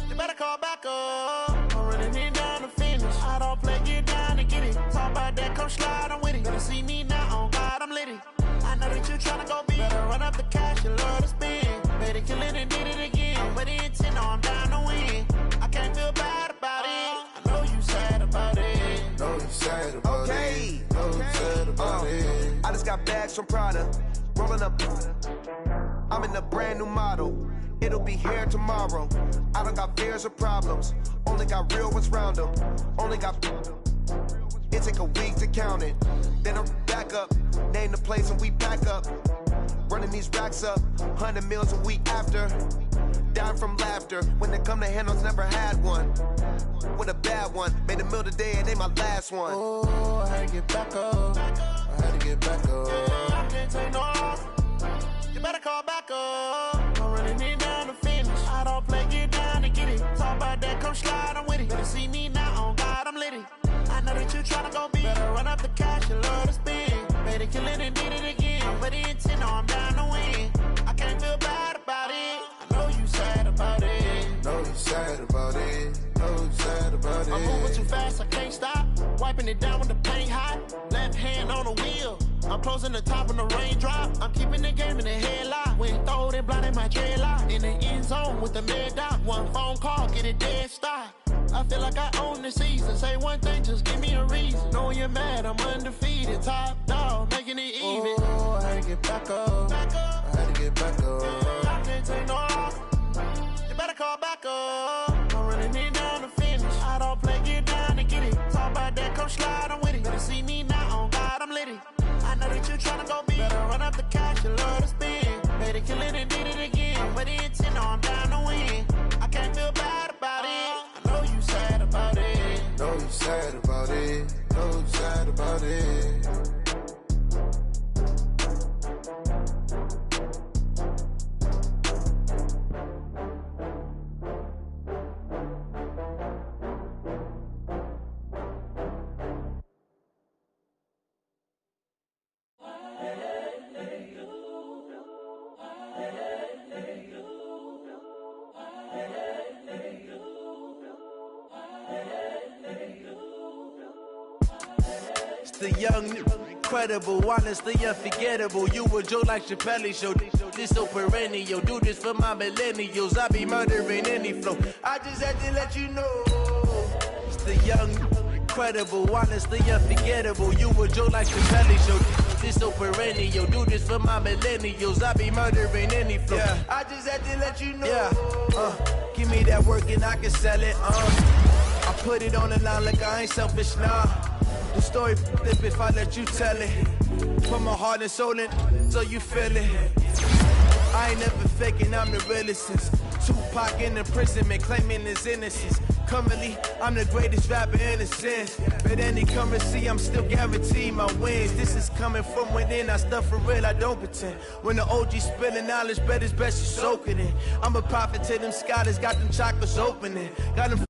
You better call back up. I'm running it down to finish. I don't play, get down to get it. Talk about that, come slide, I'm with it. Better see me now, on God, I'm litty. I know that you tryna go big. Better run up the cash, you love to spend. Better kill it and did it again. I'm with the intent, no, I'm down to win. I can't feel bad about it. I know you sad about it. Know you sad about it. Know you sad about it. I just got bags from Prada. Rolling up. I'm in a brand new model. It'll be here tomorrow. I don't got fears or problems. Only got real ones round them. Only got. It take a week to count it. Then I'm back up. Name the place and we pack up. Running these racks up. 100 meals a week after. Down from laughter. When they come to handles, never had one. With a bad one. Made a meal today and ain't my last one. Oh, I had to get back up. I had to get back up. I can't take no loss. You better call back up. I'm running it down to finish. I don't play, get down to get it. Talk about that, come slide, I'm with it. Better see me now, on God, I'm litty. I know that you tryna go big. Better run up the cash, you love to spend. Better kill it and did it again. I'm with the intent, no, I'm down to win. I can't feel bad about it. I know you sad about it. Know you sad about it. Know you sad about it. I'm moving too fast, I can't stop. Wiping it down with the paint hot. Left hand on the wheel. I'm closing the top when the raindrop. I'm keeping the game in the headlock. When throw it blind in my dreadlock. In the end zone with the mad dot. One phone call, get it dead stop. I feel like I own the season. Say one thing, just give me a reason. Knowing you're mad, I'm undefeated. Top dog, making it even. Oh, I had to get back up. I had to get back up. I can't take no loss. You better call back up. I'm running it down to finish. I don't play, get down to get it. Talk about that, come slide, I'm with it. Better see me now, on God, I'm litty. I know that you tryna go big. Better run up the cash, you love to spend. Better kill it and did it again. I'm with the intent, no, I'm down to win. I can't feel bad about it. I know you sad about it. Know you sad about it. Know you sad about it. The young, incredible, honestly unforgettable. You a Joe like Chappelle show. This so perennial. Do this for my millennials. I be murdering any flow. I just had to let you know. It's the young, incredible, honestly unforgettable. You a Joe like Chappelle show. This so perennial. Do this for my millennials. I be murdering any flow. Yeah. I just had to let you know. Yeah. Give me that work and I can sell it. I put it on the line like I ain't selfish, nah. The story flip if I let you tell it. Put my heart and soul in, so you feel it. I ain't never faking, I'm the realest since Tupac in imprisonment, claiming his innocence. Currently, I'm the greatest rapper in a sense. But any currency, I'm still guaranteed my wins. This is coming from within, I stuff for real, I don't pretend. When the OG spilling knowledge, bet it's best you soak it in. I'm a prophet to them scholars, got them chakras opening. Got them